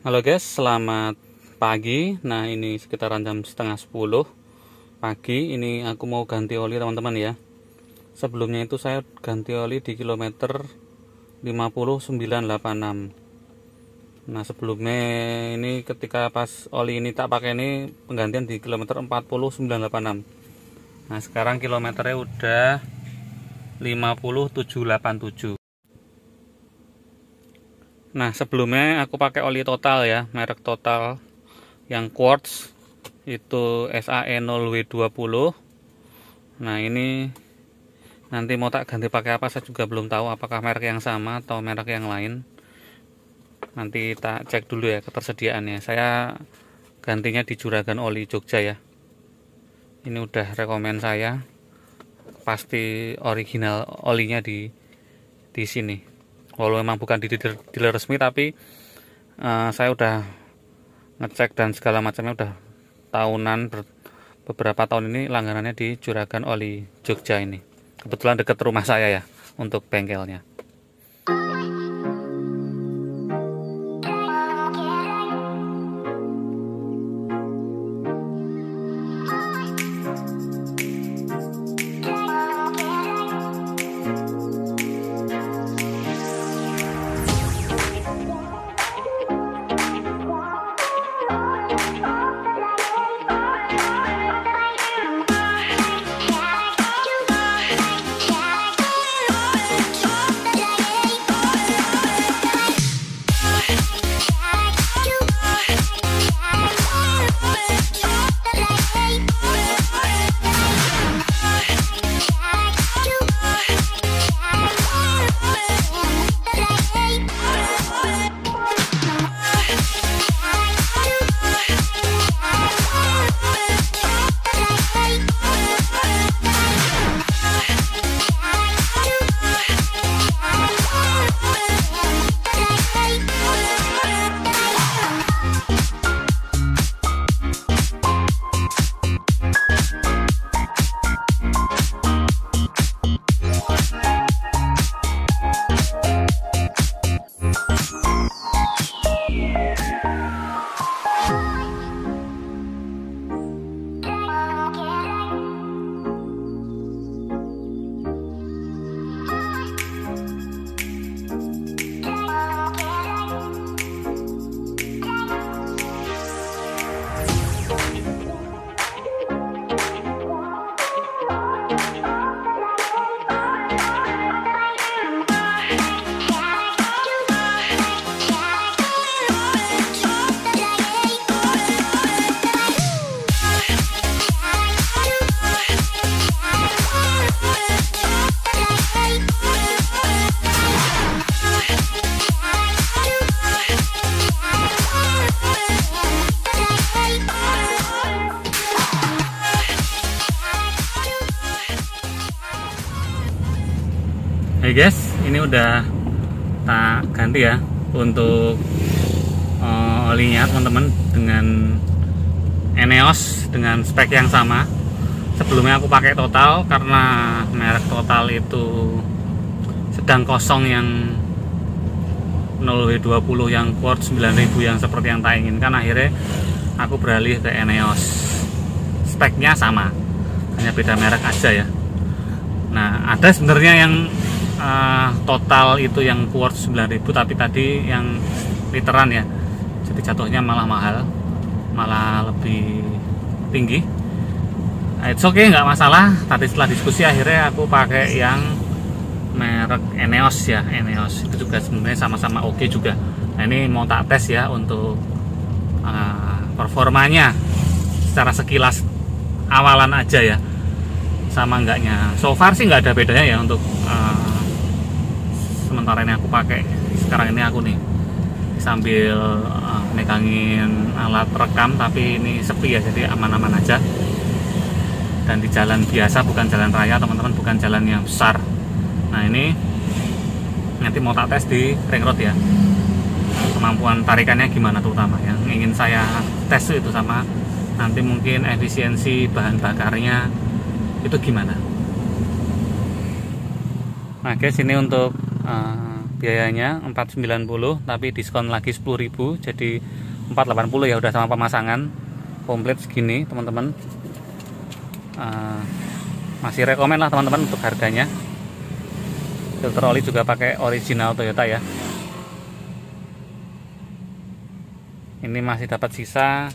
Halo guys, selamat pagi. Nah, ini sekitaran jam setengah 10 pagi. Ini aku mau ganti oli teman-teman ya. Sebelumnya itu saya ganti oli di kilometer 5986. Nah, sebelumnya ini ketika pas oli ini tak pakai ini penggantian di kilometer 40986. Nah, sekarang kilometernya udah 50787. Nah, sebelumnya aku pakai oli Total ya, merek Total yang quartz itu SAE0W20. Nah, ini nanti mau tak ganti pakai apa saya juga belum tahu, apakah merek yang sama atau merek yang lain. Nanti tak cek dulu ya ketersediaannya. Saya gantinya di Juragan Oli Jogja ya. Ini udah rekomen saya. Pasti original olinya di sini. Walau memang bukan di dealer resmi, tapi saya udah ngecek dan segala macamnya udah tahunan, beberapa tahun ini langganannya di Juragan Oli Jogja ini. Kebetulan dekat rumah saya ya untuk bengkelnya. Hey guys, ini udah tak ganti ya untuk olinya teman-teman, dengan Eneos dengan spek yang sama. Sebelumnya aku pakai Total karena merek Total itu sedang kosong yang 0W20 yang quartz 9000 yang seperti yang tak inginkan. Akhirnya aku beralih ke Eneos. Speknya sama, hanya beda merek aja ya. Nah, ada sebenarnya yang Total itu yang quartz 9000, tapi tadi yang literan ya, jadi jatuhnya malah mahal, malah lebih tinggi. It's okay, nggak masalah. Tadi setelah diskusi akhirnya aku pakai yang merek Eneos ya. Eneos itu juga sebenarnya sama-sama oke juga. Nah, ini mau tak tes ya untuk performanya secara sekilas awalan aja ya, sama enggaknya. So far sih nggak ada bedanya ya untuk sementara ini aku pakai. Sekarang ini aku nih sambil megangin alat rekam, tapi ini sepi ya, jadi aman-aman aja. Dan di jalan biasa, bukan jalan raya teman-teman, bukan jalan yang besar. Nah, ini nanti mau tak tes di ring road ya, kemampuan tarikannya gimana, terutama yang ingin saya tes itu, sama nanti mungkin efisiensi bahan bakarnya itu gimana. Nah guys, ini untuk biayanya 490, tapi diskon lagi 10.000 jadi 480 ya, udah sama pemasangan komplit segini teman-teman. Masih rekomen lah teman-teman untuk harganya. Filter oli juga pakai original Toyota ya. Ini masih dapat sisa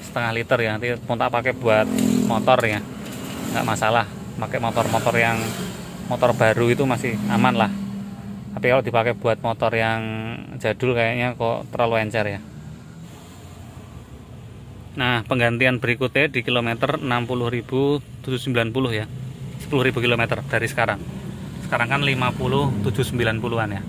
setengah liter ya, nanti mau tak pakai buat motor ya, nggak masalah. Pakai motor-motor yang motor baru itu masih aman lah, tapi kalau dipakai buat motor yang jadul kayaknya kok terlalu encer ya. Nah, penggantian berikutnya di kilometer 60.790 ya, 10.000 km dari sekarang. Sekarang kan 50.790-an ya.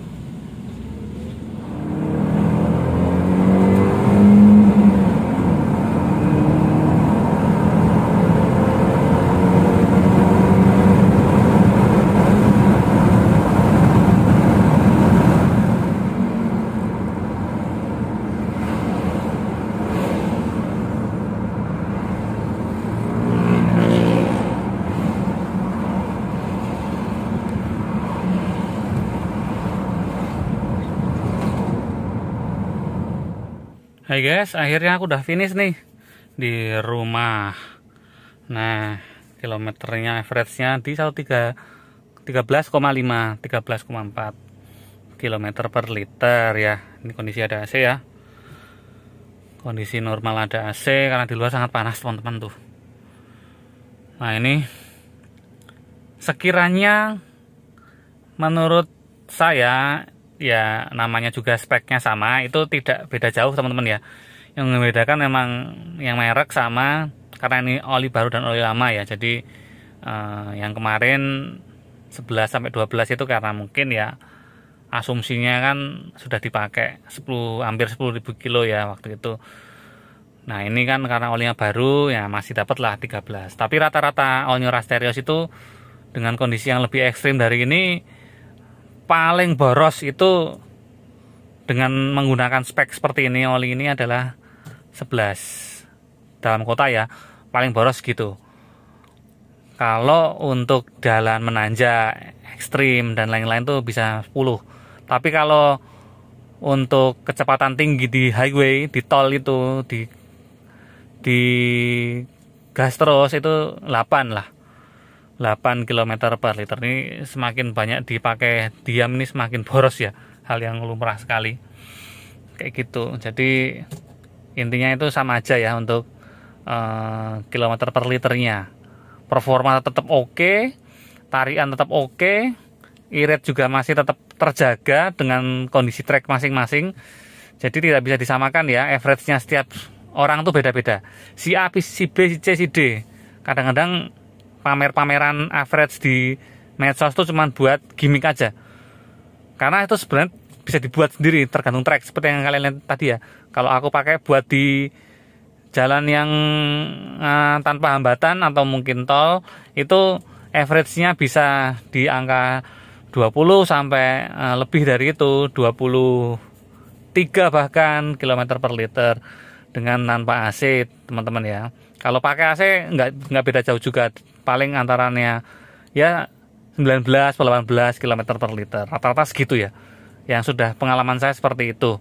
Hai guys, akhirnya aku udah finish nih di rumah. Nah, kilometernya average-nya di 13,5, 13,4 km per liter ya. Ini kondisi ada AC ya. Kondisi normal ada AC karena di luar sangat panas teman-teman tuh. Nah, ini sekiranya menurut saya ya, namanya juga speknya sama, itu tidak beda jauh teman-teman ya. Yang membedakan memang yang merek sama, karena ini oli baru dan oli lama ya. Jadi yang kemarin 11-12 itu karena mungkin ya asumsinya kan sudah dipakai hampir 10.000 kilo ya waktu itu. Nah, ini kan karena olinya baru ya masih dapat lah 13. Tapi rata-rata Olnyor Asterios itu dengan kondisi yang lebih ekstrim dari ini, paling boros itu dengan menggunakan spek seperti ini, oli ini adalah 11 dalam kota ya, paling boros gitu. Kalau untuk jalan menanjak ekstrim dan lain-lain tuh bisa 10. Tapi kalau untuk kecepatan tinggi di highway, di tol itu, di gas terus itu 8 lah. 8 km per liter. Ini semakin banyak dipakai diam, ini semakin boros ya, hal yang lumrah sekali kayak gitu. Jadi intinya itu sama aja ya untuk kilometer per liternya. Performa tetap oke, tarian tetap oke, irit juga masih tetap terjaga dengan kondisi trek masing-masing. Jadi tidak bisa disamakan ya, average-nya setiap orang tuh beda-beda. Si A, si B, si C, si D. Kadang-kadang pamer-pameran average di medsos itu cuma buat gimmick aja, karena itu sebenarnya bisa dibuat sendiri tergantung trek, seperti yang kalian lihat tadi ya. Kalau aku pakai buat di jalan yang tanpa hambatan atau mungkin tol, itu average-nya bisa di angka 20 sampai lebih dari itu, 23 bahkan kilometer per liter dengan tanpa AC teman-teman ya. Kalau pakai AC nggak beda jauh juga, paling antaranya ya 19-18 km per liter, rata-rata segitu ya. Yang sudah pengalaman saya seperti itu.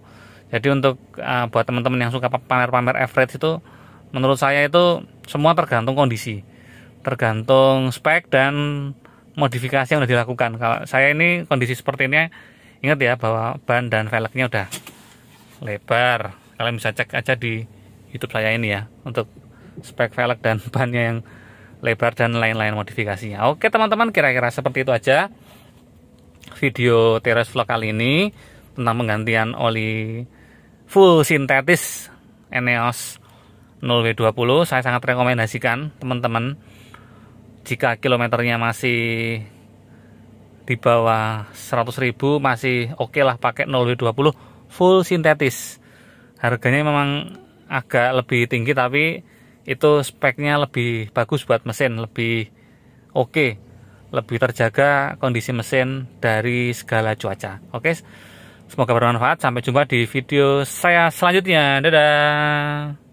Jadi untuk buat teman-teman yang suka pamer-pamer average itu, menurut saya itu semua tergantung kondisi, tergantung spek dan modifikasi yang sudah dilakukan. Kalau saya ini kondisi seperti ini, ingat ya bahwa ban dan velgnya udah lebar. Kalian bisa cek aja di YouTube saya ini ya, untuk spek velg dan bannya yang lebar dan lain-lain modifikasinya. Oke teman-teman, kira-kira seperti itu aja video Teros Vlog kali ini tentang penggantian oli full sintetis Eneos 0W20. Saya sangat rekomendasikan teman-teman, jika kilometernya masih di bawah 100.000 masih oke lah pakai 0W20 full sintetis. Harganya memang agak lebih tinggi, tapi itu speknya lebih bagus buat mesin, lebih oke, lebih terjaga kondisi mesin dari segala cuaca. Oke, semoga bermanfaat. Sampai jumpa di video saya selanjutnya. Dadah.